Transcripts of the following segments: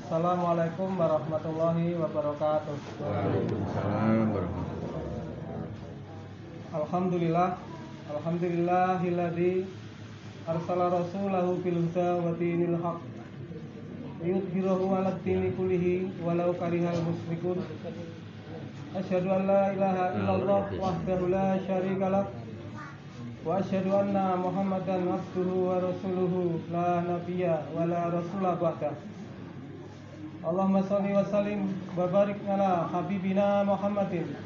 Assalamualaikum warahmatullahi wabarakatuh. Waalaikumsalam warahmatullahi wabarakatuh. Alhamdulillahilladzi arsala rasulahu bil huda wa dinil haq liyudhhirahu 'alad dini kullihi walau karihal musyrikun. Asyhadu an la ilaha illallah wahdahu la syarikalah wa asyhadu anna Muhammadan abduhu wa rasuluhu la nabiyya wa la rasula ba'dah. Allahumma shalli wa sallim wa barik ala habibina Muhammadin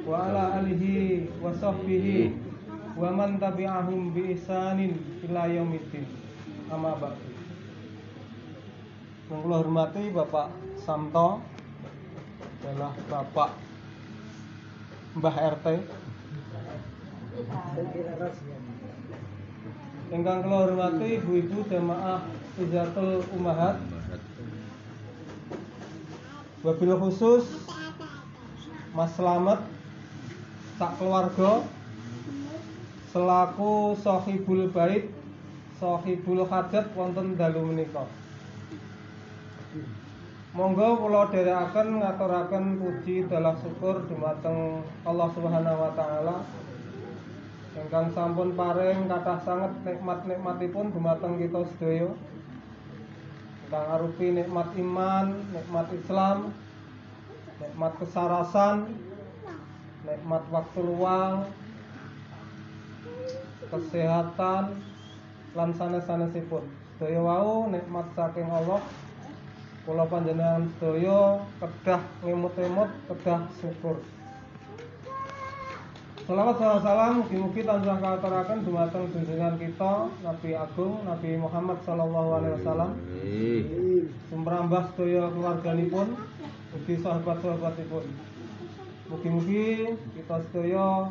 wa ala alihi wa sahbihi wa man tabi'ahum bi ihsanin ila yaumiddin. Amma ba'du. Yang kula hormati Bapak Samto adalah Bapak Mbah RT. Ingkang kula hormati ibu-ibu jamaah Hijatul Ummahat. Wabil khusus Mas Slamet sak keluarga selaku Sohibul Bait, Sohibul Hajat wonten dalu menika. Monggo kula dherekaken ngaturaken puji dalah syukur dumateng Allah Subhanahu wa taala ingkang sampun paring kathah sanget nikmat-nikmatipun dumateng kita sedaya. Ingkang arupi nikmat iman, nikmat Islam, nikmat kesarasan, nikmat waktu luang, kesehatan, lan sanes-sanesipun. Sedaya wau nikmat saking Allah. Kula panjenengan sedaya kedah ngemut-emut, kedah syukur. Shalawat salam mugi-mugi tansah katuraken dumateng junjungan kita Nabi Agung Nabi Muhammad sallallahu alaihi wasallam. Sumrambah sedaya keluarganipun, mugi sahabat-sahabatipun. Mugi-mugi kita sedaya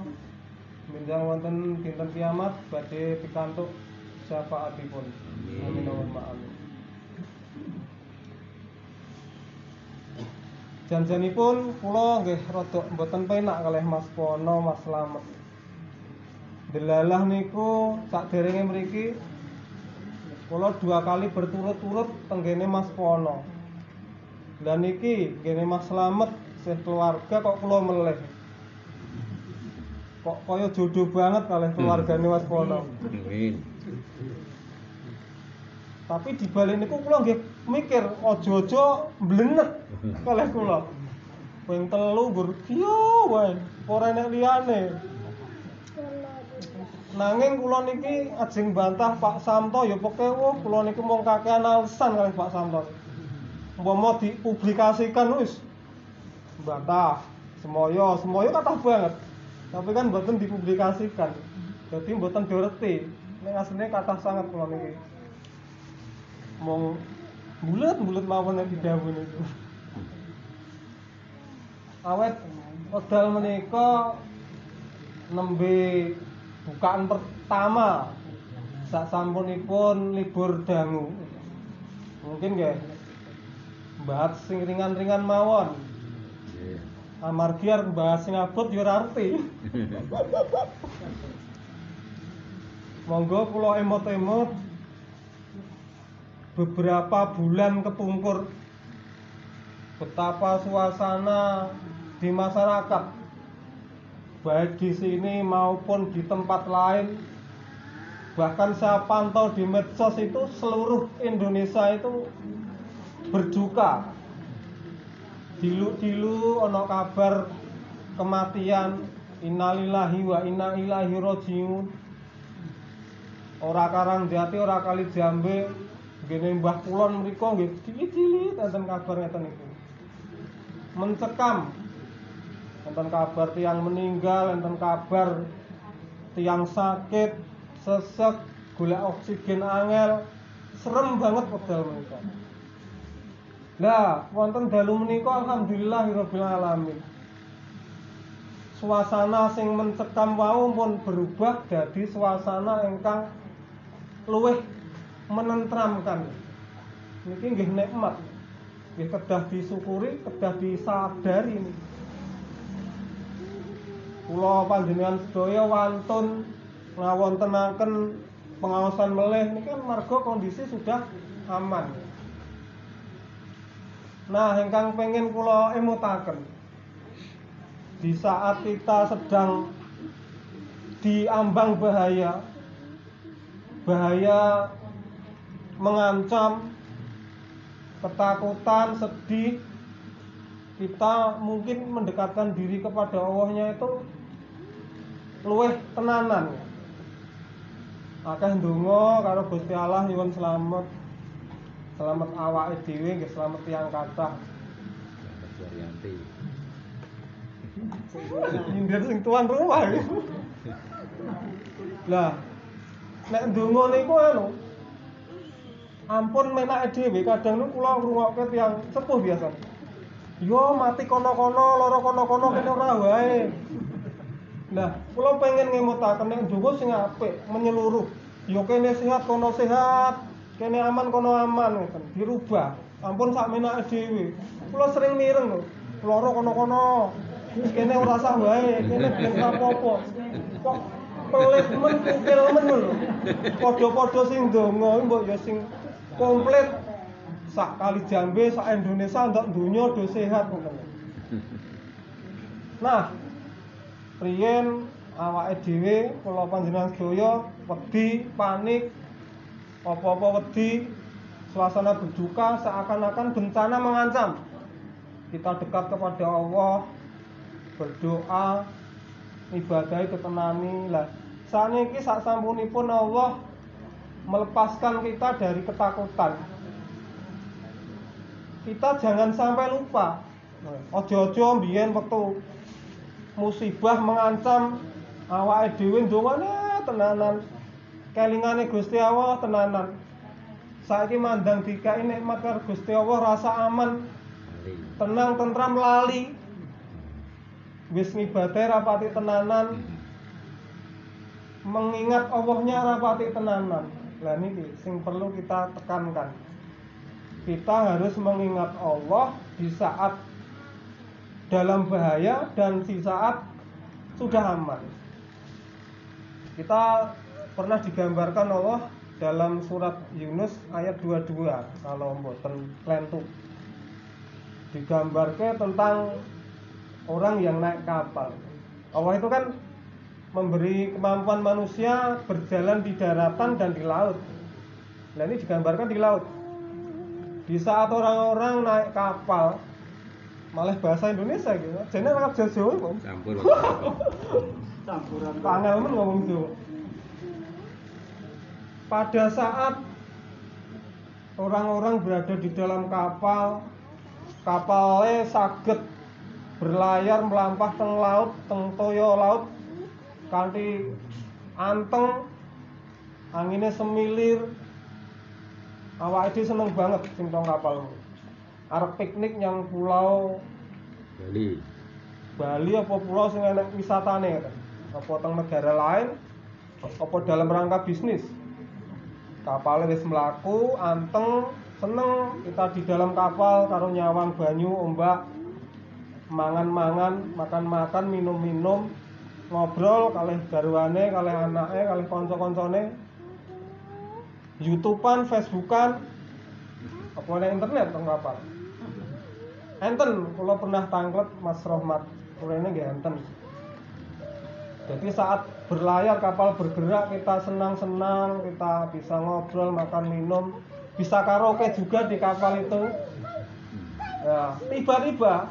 benjang wonten dinten kiamat badhe pikantuk syafaatipun. Amin Allahumma amin. Janjenipun kula nggih rada mboten penak kalih Mas Pono, Mas Slamet. Delalah niku sakderenge mriki kula 2 kali berturut-turut tenggene Mas Pono. Lah niki nggene Mas Slamet sih keluarga kok kula meleh. Kok kaya jodoh banget kalih keluargane Mas Pono. Amin. Tapi dibalik niku kula nggih mikir aja-aja mblenet kalih kula. Ping 3 nggur yo wae, ora enek liyane. Nanging kula niki ajeng bantah Pak Samto ya pokoke kula niku mung kakehan alasan kalih Pak Samto. Umpama dipublikasikan wis bantah, semoyo kathah banget. Tapi kan mboten dipublikasikan. Jadi mboten diureti. Nek asline kathah sanget kula niki. Mong bulet mawon nek didhawuhi niku. Awet wekdal menika nembe bukaan pertama sak sampunipun libur dangu. Mungkin nggih bahas sing ringan-ringan mawon. Amargi arep bahas sing abot ya ora arti. Monggo kula emot-emot beberapa bulan kepungkur betapa suasana di masyarakat baik di sini maupun di tempat lain, bahkan saya pantau di medsos itu seluruh Indonesia itu berduka. Dilu ono kabar kematian, innalillahi wa inna ilaihi rajiun. Ora Karangjati, ora Kalijambe, gene Mbah Kulon mriku nggih cilik-cilik enten kabar ngeten niku. Mencekam. Enten kabar tiyang meninggal, enten kabar tiyang sakit, sesek, golek oksigen angel. Serem banget wekdal menika. Lah, wonten dalu menika alhamdulillahirabbil alamin. Suasana sing mencekam wau pun berubah dadi suasana ingkang luwih menentramkan. Niki nggih nikmat. Nggih kedah disyukuri, kedah disadari niki. Kula panjenengan sedaya wantun ngawontenaken pengawasan melih niki kan marga kondisi sudah aman. Nah, ingkang pengen kula emutaken di saat kita sedang diambang bahaya mengancam, ketakutan, sedih, kita mungkin mendekatkan diri kepada Allahnya itu luweh tenanan. Akeh ndonga karo Gusti Allah nyuwun selamat awake dhewe nggih, selamat tiyang kathah. Suryanti. Nyindir sing tuan rumah. Lah, nek ndonga niku ampun menake dhewe, kadang niku kula ngrungokke tiyang sepuh biasa. Yo mati kono-kono, lara kono-kono kene ora wae. Nah, kula pengen ngemutaken nek ndonga sing apik, menyeluruh. Yo kene sehat kono sehat, kene aman kono aman ngoten. Dirubah. Ampun sak menake dhewe. Kula sering mireng lho, lara kono-kono. Kene ora sah wae, kene ben apa-apa. Kok pelit men kukil men lho. Padha-padha sing ndonga mbok ya sing komplit sak kali Jambe, sak Indonesia, ndak donya do sehat ngoten. Nah, riyen awake dhewe kula panjenengan sedaya wedi, panik, apa-apa wedi, suasana berduka seakan-akan bencana mengancam. Kita dekat kepada Allah, berdoa, ibadahi ketenani. Lah, saniki sak sampunipun Allah melepaskan kita dari ketakutan. Kita jangan sampai lupa. Ojo-ojo mbiyen wektu musibah mengancam awake dhewe ndongane tenanan. Kelingane Gusti Allah tenanan. Saiki mandang dikai nikmat karo Gusti Allah rasa aman, tenang, tentram, lali. Wis ngibadahe rapati tenanan. Mengingat Allahnya rapati tenanan. Lah niki sing perlu kita tekankan. Kita harus mengingat Allah di saat dalam bahaya dan di saat sudah aman. Kita pernah digambarkan Allah dalam surat Yunus ayat 22 kalau mboten klentu. Digambarkan tentang orang yang naik kapal. Allah itu kan memberi kemampuan manusia berjalan di daratan dan di laut. Nah ini digambarkan di laut. Di saat orang-orang naik kapal, malah bahasa Indonesia gitu. Jane ora Jawa kok. Campur. Campuran. Panel men ngomong Jawa. Pada saat orang-orang berada di dalam kapal, kapalnya saged berlayar melampah teng laut, teng toya laut, kanthi anteng, anginnya semilir. Awake dhewe seneng banget sing tong kapal. Arep piknik yang pulau Bali apa pulau sing enek wisatane kan. Apa teng negara lain, apa dalam rangka bisnis. Kapalnya wis mlaku, anteng, seneng kita di dalam kapal karo nyawang banyu, ombak, mangan-mangan, makan-makan, minum-minum, ngobrol kalih garwane, kalih anake, kalih kanca-kancane. YouTubean, Facebookan, apa ada internet teng kapal. Enten, kula pernah tangklet Mas Rohmat, kula ini nggih enten. Jadi saat berlayar kapal bergerak kita senang-senang, kita bisa ngobrol, makan minum, bisa karaoke juga di kapal itu. Ya, tiba-tiba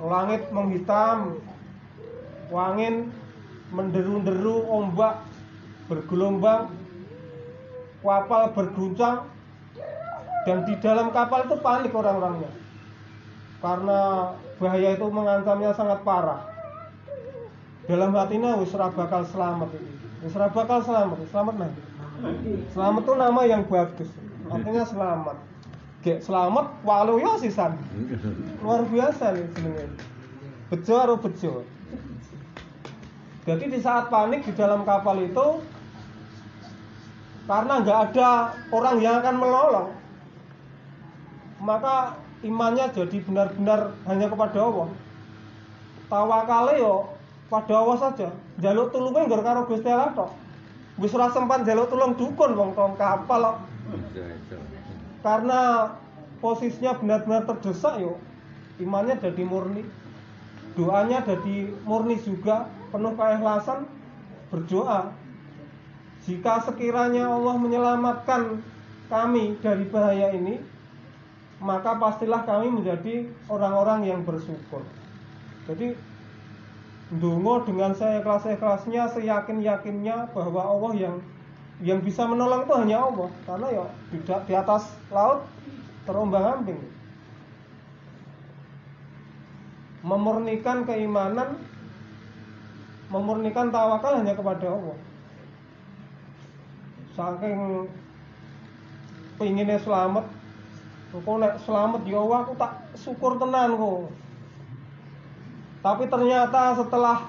langit menghitam, angin menderu-deru, ombak bergelombang, kapal berguncang, dan di dalam kapal itu panik orang-orangnya karena bahaya itu mengancamnya sangat parah. Dalam hatinya wis ora bakal selamat iki. Wis ora bakal selamat, selamat nanti. Selamat itu nama yang bagus. Artinya selamat. Gek selamat walu ya sisan. Luar biasa nih jenenge. Bejo karo bejo. Jadi di saat panik di dalam kapal itu, karena nggak ada orang yang akan menolong, maka imannya jadi benar-benar hanya kepada Allah. Tawakale yo pada Allah saja. Njaluk tulunge ngger karo Gusti Allah tok. Wis ora sempat njaluk tulung dukun wong tong kapal kok. Karena posisinya benar-benar terdesak yo, imannya jadi murni, doanya jadi murni juga, penuh keikhlasan berdoa. Jika sekiranya Allah menyelamatkan kami dari bahaya ini, maka pastilah kami menjadi orang-orang yang bersyukur. Jadi ndonga dengan seikhlas-ikhlasnya, seyakin-yakinnya bahwa Allah yang bisa menolong itu hanya Allah, karena ya di atas laut terombang-ambing. Memurnikan keimanan, memurnikan tawakal hanya kepada Allah. Saking pengennya selamat, kok nek selamat ya Allah aku tak syukur tenan kok. Tapi ternyata setelah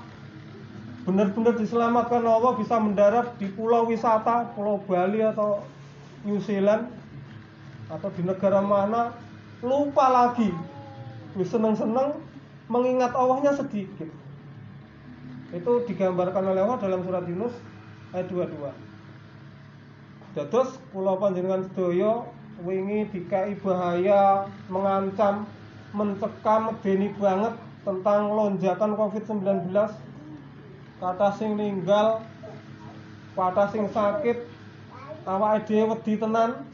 benar-benar diselamatkan Allah, bisa mendarat di pulau wisata, Pulau Bali atau New Zealand atau di negara mana, lupa lagi, seneng-seneng mengingat Allahnya sedikit. Itu digambarkan oleh Allah dalam surat Yunus ayat 22. Dados kula panjenengan sedaya wingi dikai bahaya, mengancam, mencekam, medeni banget tentang lonjakan COVID-19, kata sing ninggal, kata sing sakit, awake dhewe wedi tenan,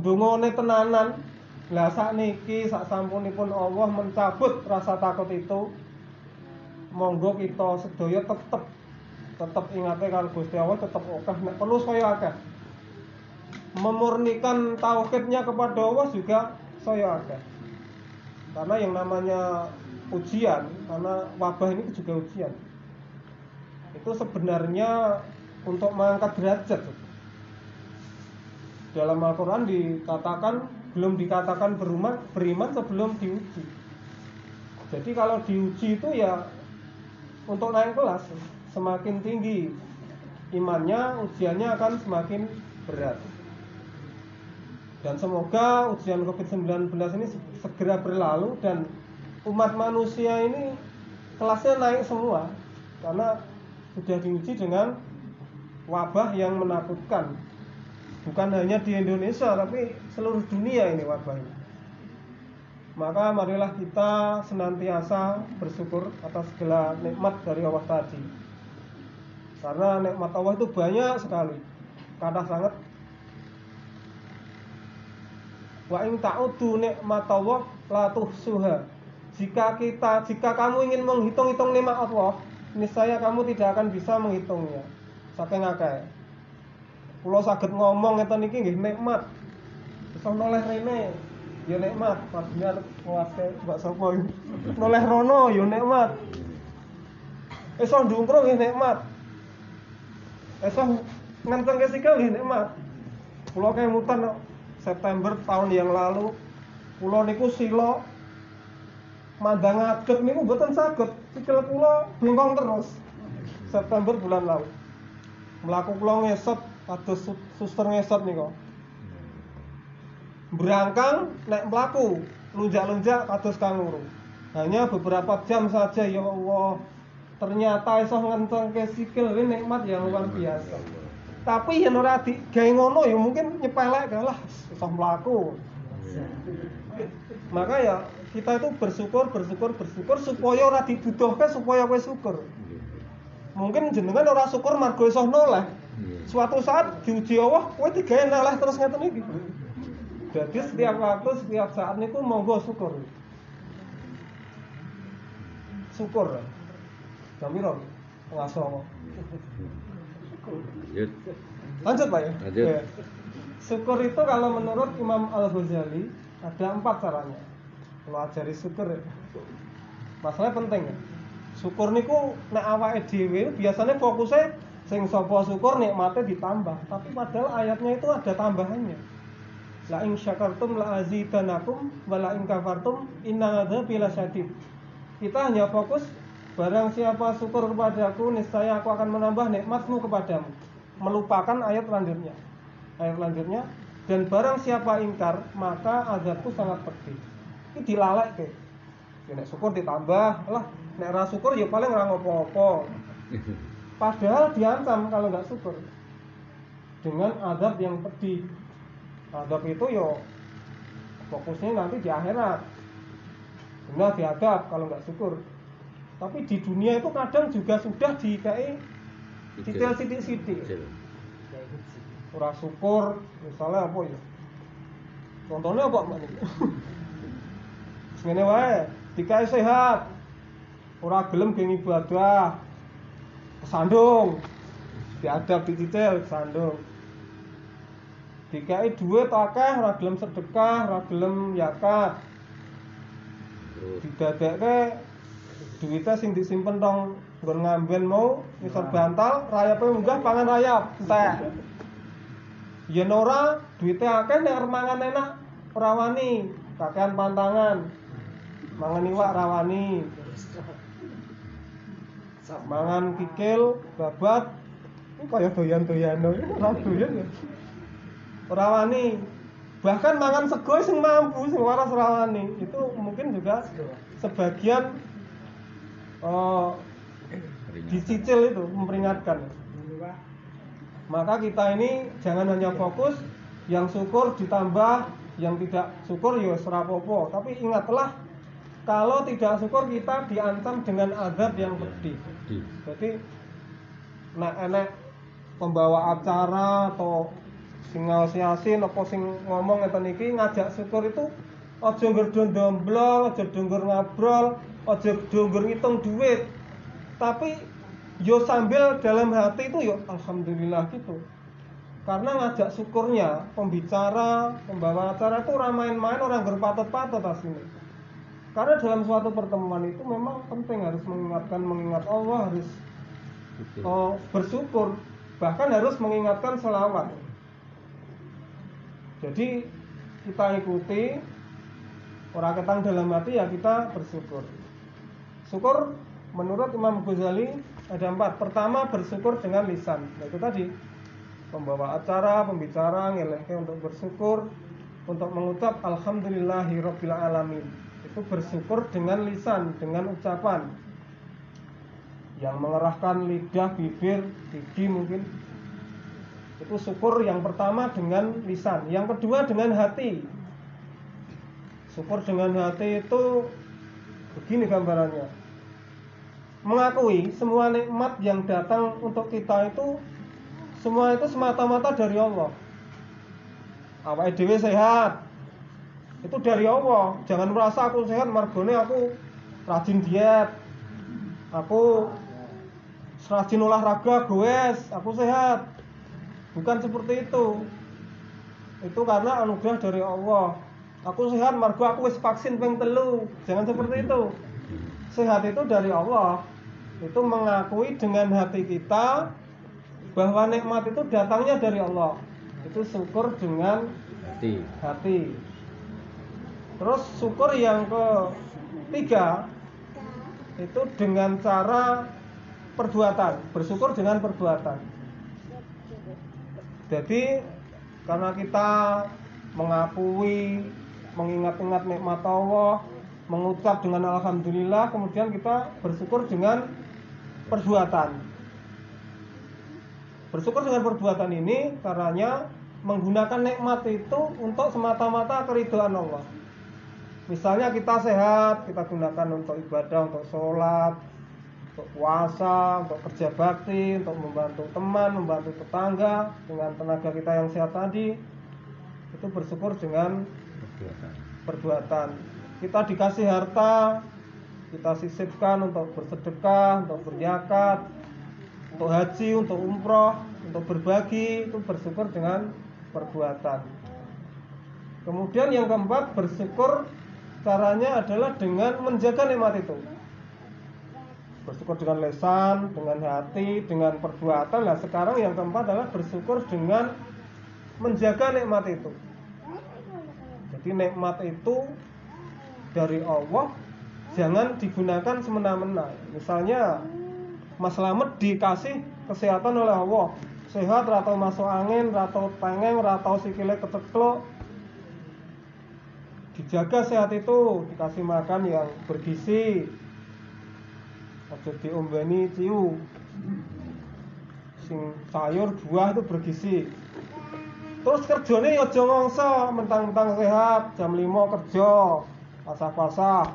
ndongone tenanan. Lah sakniki sak sampunipun Allah mencabut rasa takut itu, monggo kita sedaya tetep ingate karo Gusti Allah, tetep akeh nek perlu saya akeh. Memurnikan tauhidnya kepada Allah juga saya akeh. Karena yang namanya ujian, karena wabah ini juga ujian, itu sebenarnya untuk mengangkat derajat. Dalam Al-Quran dikatakan, belum dikatakan beriman sebelum diuji. Jadi kalau diuji itu ya untuk naik kelas, semakin tinggi imannya, ujiannya akan semakin berat. Dan semoga ujian COVID-19 ini segera berlalu dan umat manusia ini kelasnya naik semua, karena sudah diuji dengan wabah yang menakutkan. Bukan hanya di Indonesia, tapi seluruh dunia ini wabah ini. Maka marilah kita senantiasa bersyukur atas segala nikmat dari Allah tadi. Karena nikmat Allah itu banyak sekali, kata sangat. Wa in ta'udu nikmatallah la tuhsuha. Jika kamu ingin menghitung-hitung nikmat Allah, niscaya kamu tidak akan bisa menghitungnya. Saking akeh. Kula saged ngomong ngeten iki nggih nikmat. Iso noleh rene ya nikmat, padahal kuwase mbak sapa iki. Noleh rono ya nikmat. Iso ndungkrung nggih nikmat. Iso ngentengke sikil nggih nikmat. Kula kemutan September tahun yang lalu, kula niku sila mandang ngadeg niku mboten saged, sikil kula bengkong terus. September bulan lalu. Mlaku kula ngesot kados suster ngesot niku. Berangkang nek mlaku, lunjak-lunjak kados kanguru. Hanya beberapa jam saja ya Allah. Ternyata iso ngentengke sikil ini nikmat yang luar biasa. Tapi yen ora digawe ngono ya mungkin nyepelek lah iso mlaku. Maka ya kita itu bersyukur supaya ora dibutuhke supaya kowe syukur. Mungkin jenengan ora syukur margo iso noleh. Suatu saat diuji Allah kowe digawe noleh terus ngeten iki. Jadi setiap waktu, setiap saat niku monggo syukur. Syukur. Jamiro ngaso. Lanjut Pak ya. Lanjut. Ya. Syukur itu kalau menurut Imam Al-Ghazali ada 4 caranya. Kalau ajari syukur ya. Masalahnya penting ya. Syukur niku nek awake dhewe biasanya fokusnya sing sapa syukur nikmate ditambah, tapi padahal ayatnya itu ada tambahannya. La in syakartum la azidanakum wa la in kafartum inna adzabi lasyadid. Kita hanya fokus barang siapa syukur kepadaku niscaya aku akan menambah nikmatmu kepadamu, melupakan ayat lanjutnya. Dan barang siapa ingkar maka azabku sangat pedih. Ini dilalekke. Ya nek syukur ditambah, lah nek ora syukur ya paling ora ngopo-ngopo. Padahal diancam kalau enggak syukur dengan azab yang pedih. Azab itu yo fokusnya nanti di akhirat. Benar diadab kalau nggak syukur. Tapi di dunia itu kadang juga sudah dikai detail sidik-sidik. Ora syukur, misalnya apa ya? Contohnya apa Mbak niki? Ngene wae, dikai sehat. Ora gelem geng ibadah. Kesandung. Diadab di detail kesandung. Dikai duit akeh, ora gelem sedekah, ora gelem zakat. Didadekke duitnya sing disimpen tong nggon ngamben mau ngisor bantal, rayape munggah pangan rayap entek. Yen ora duitnya akeh nek arep mangan enak ora wani, kakean pantangan. Mangan iwak ora wani. Mangan kikil, babat, ini kaya doyan-doyan ora doyan ya. Ora wani. Bahkan mangan sego sing mampu sing waras ora wani. Itu mungkin juga sebagian dicicil itu memperingatkan. Maka kita ini jangan hanya fokus yang syukur ditambah, yang tidak syukur ya ora apa-apa. Tapi ingatlah kalau tidak syukur kita diancam dengan azab yang pedih. Jadi enek pembawa acara atau sing ngaos-yasin apa sing ngomong ngeten iki ngajak syukur itu aja ngger ndomblong, aja ngger ngabrol, aja ngger ngitung duit. Tapi yo sambil dalam hati itu yo alhamdulillah gitu. Karena ngajak syukurnya pembicara, pembawa acara itu ora main-main, orang berpatut-patut asline. Karena dalam suatu pertemuan itu memang penting harus mengingat Allah, harus bersyukur, bahkan harus mengingatkan selawat. Jadi kita ikuti orang ketang dalam hati ya kita bersyukur. Syukur menurut Imam Ghazali ada 4. Pertama bersyukur dengan lisan. Nah, itu tadi pembawa acara, pembicara ngelehke untuk bersyukur, untuk mengucap alhamdulillahirabbil alamin. Itu bersyukur dengan lisan, dengan ucapan yang mengerahkan lidah, bibir, gigi mungkin. Itu syukur yang pertama dengan lisan. Yang kedua dengan hati. Syukur dengan hati itu begini gambarannya. Mengakui semua nikmat yang datang untuk kita itu semua itu semata-mata dari Allah. Awake dhewe sehat, itu dari Allah. Jangan merasa aku sehat margone aku rajin diet, aku rajin olahraga goes, aku sehat. Bukan seperti itu. Itu karena anugerah dari Allah. Aku sehat margo aku wis vaksin ping 3. Jangan seperti itu. Sehat itu dari Allah. Itu mengakui dengan hati kita bahwa nikmat itu datangnya dari Allah. Itu syukur dengan hati. Terus syukur yang ketiga itu dengan cara perbuatan. Bersyukur dengan perbuatan. Jadi karena kita mengakui, mengingat-ingat nikmat Allah, mengucap dengan alhamdulillah, kemudian kita bersyukur dengan perbuatan. Bersyukur dengan perbuatan ini karena menggunakan nikmat itu untuk semata-mata keridhaan Allah. Misalnya kita sehat, kita gunakan untuk ibadah, untuk sholat, untuk puasa, untuk kerja bakti, untuk membantu teman, membantu tetangga dengan tenaga kita yang sehat tadi. Itu bersyukur dengan perbuatan. Kita dikasih harta, kita sisipkan untuk bersedekah, untuk berzakat, untuk haji, untuk umroh, untuk berbagi. Itu bersyukur dengan perbuatan. Kemudian yang keempat, bersyukur caranya adalah dengan menjaga nikmat itu. Bersyukur dengan lisan, dengan hati, dengan perbuatan. Nah sekarang yang keempat adalah bersyukur dengan menjaga nikmat itu. Jadi nikmat itu dari Allah, jangan digunakan semena-mena. Misalnya Mas Slamet dikasih kesehatan oleh Allah, sehat, ratau masuk angin, ratau tengeng, ratau sikile kecekluk. Dijaga sehat itu, dikasih makan yang bergizi, aja diombeni ciu, sing sayur buah itu bergizi. Itu Terus kerjane ya aja ngongso, mentang-mentang sehat, jam 5 kerja, pasah-pasah.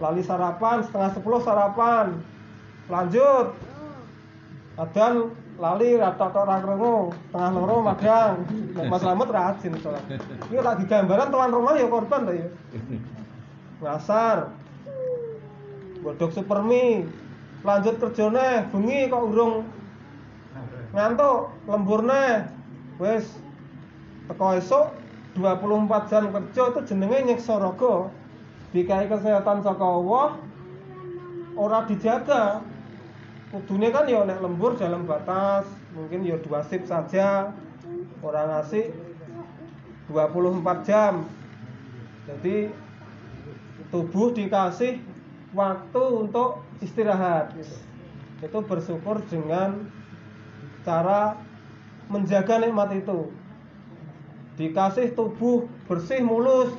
Lali sarapan, setengah 10 sarapan. Lanjut. Adan lali rata-rata ora krungu, setengah 2 madang. Nek Mas Slamet rajin soalnya. Iki lagi gambaran tuan rumah ya korban ta ya. Ngasar. Godhog supermi. Lanjut kerjane, bengi kok urung ngantuk, lemburne. Wis teko esuk 24 jam kerja itu jenenge nyiksa raga. Dikai kesehatan saka Allah ora dijaga. Kudune kan ya nek lembur dalam batas, mungkin ya 2 shift saja. Ora ngasih 24 jam. Jadi tubuh dikasih waktu untuk istirahat gitu. Itu bersyukur dengan cara menjaga nikmat itu. Dikasih tubuh bersih mulus,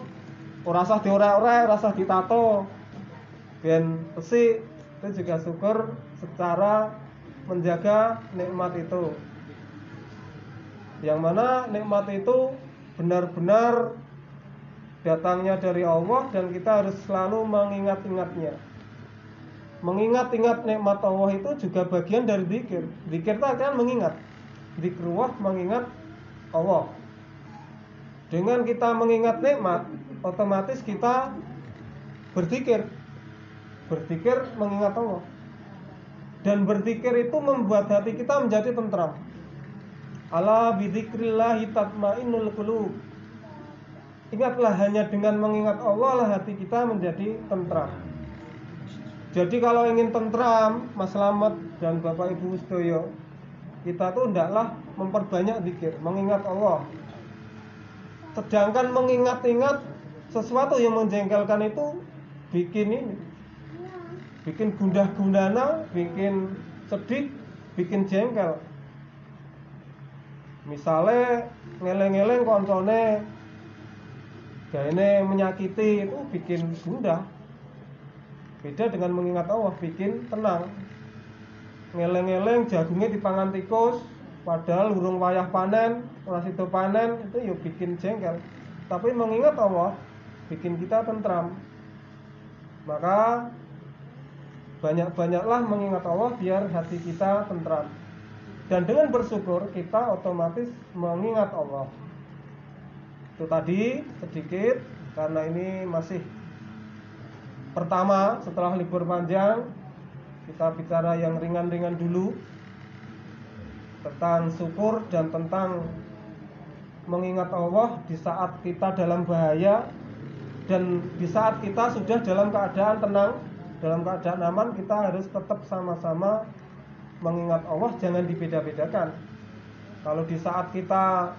ora usah diorek-orek, ora usah ditato. Ben resik, itu juga syukur secara menjaga nikmat itu. Yang mana nikmat itu benar-benar datangnya dari Allah dan kita harus selalu mengingat-ingatnya. Mengingat-ingat nikmat Allah itu juga bagian dari zikir. Zikir itu akan mengingat. Zikrullah mengingat Allah. Dengan kita mengingat nikmat, otomatis kita berzikir. Berzikir mengingat Allah. Dan berzikir itu membuat hati kita menjadi tentram. Ala bidzikrillahi tatmainnul qulub. Ingatlah hanya dengan mengingat Allah lah hati kita menjadi tentram. Jadi kalau ingin tentram, Mas Slamet dan Bapak Ibu sedaya, kita tuh hendaklah memperbanyak zikir, mengingat Allah. Sedangkan mengingat-ingat sesuatu yang menjengkelkan itu bikin gundah gulana, bikin sedih, bikin jengkel. Misalnya ngeleng-ngeleng koncone gaene menyakiti, itu bikin gundah. Beda dengan mengingat Allah, bikin tenang. Ngeleng-ngeleng jagungnya dipangan tikus, padahal urung wayah panen, ora sida panen, itu ya bikin jengkel. Tapi mengingat Allah bikin kita tentram. Maka banyak-banyaklah mengingat Allah biar hati kita tentram. Dan dengan bersyukur kita otomatis mengingat Allah. Itu tadi sedikit, karena ini masih pertama setelah libur panjang. Kita bicara yang ringan-ringan dulu, tentang syukur dan tentang mengingat Allah di saat kita dalam bahaya. Dan di saat kita sudah dalam keadaan tenang, dalam keadaan aman, kita harus tetap sama-sama mengingat Allah, jangan dibeda-bedakan. Kalau di saat kita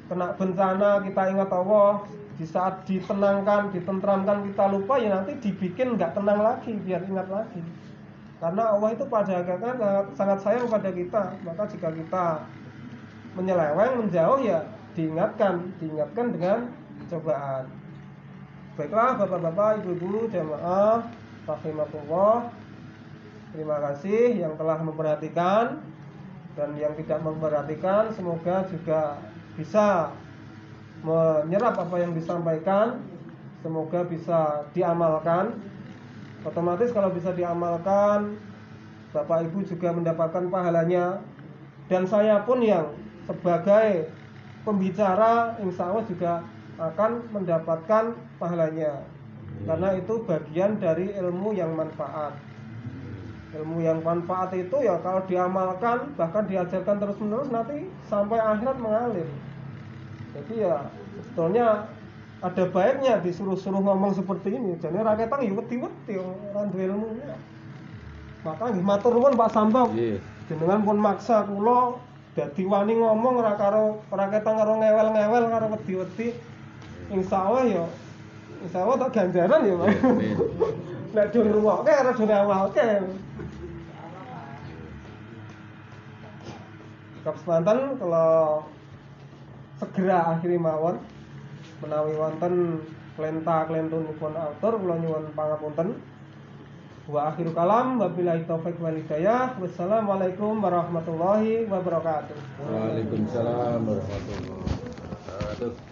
kena bencana kita ingat Allah, di saat ditenangkan, ditentramkan kita lupa, ya nanti dibikin nggak tenang lagi, biar ingat lagi. Karena Allah itu pada akhirnya sangat sayang pada kita. Maka jika kita menyeleweng, menjauh, ya diingatkan dengan cobaan. Baiklah Bapak-bapak, Ibu-ibu, jamaah rahimakumullah. Terima kasih yang telah memperhatikan, dan yang tidak memperhatikan semoga juga bisa menyerap apa yang disampaikan, semoga bisa diamalkan. Otomatis kalau bisa diamalkan, Bapak Ibu juga mendapatkan pahalanya. Dan saya pun yang sebagai pembicara insya Allah juga akan mendapatkan pahalanya. Karena itu bagian dari ilmu yang manfaat. Ilmu yang manfaat itu ya kalau diamalkan, bahkan diajarkan terus-menerus, nanti sampai akhirat mengalir. Jadi ya sebetulnya ada baiknya disuruh-suruh ngomong seperti ini. Jadi rakyatan ya wedi-wedi orang duwe ilmu. Maka nggih matur nuwun Pak Sambap. Jenengan pun maksa kula dadi wani ngomong ora karo rakyatan karo ngewel-ngewel karo wedi-wedi. Insyaallah tak ganjaran ya, Pak. Nek do ngrungokke ora do ngawalke. Kesemantan kalau segera akhiri mawon menawi wonten klenta-klentunipun autor kula nyuwun pangapunten. Wa akhiru kalam wabillahi taufik wal hidayah. Wassalamualaikum warahmatullahi wabarakatuh. Waalaikumsalam warahmatullahi wabarakatuh.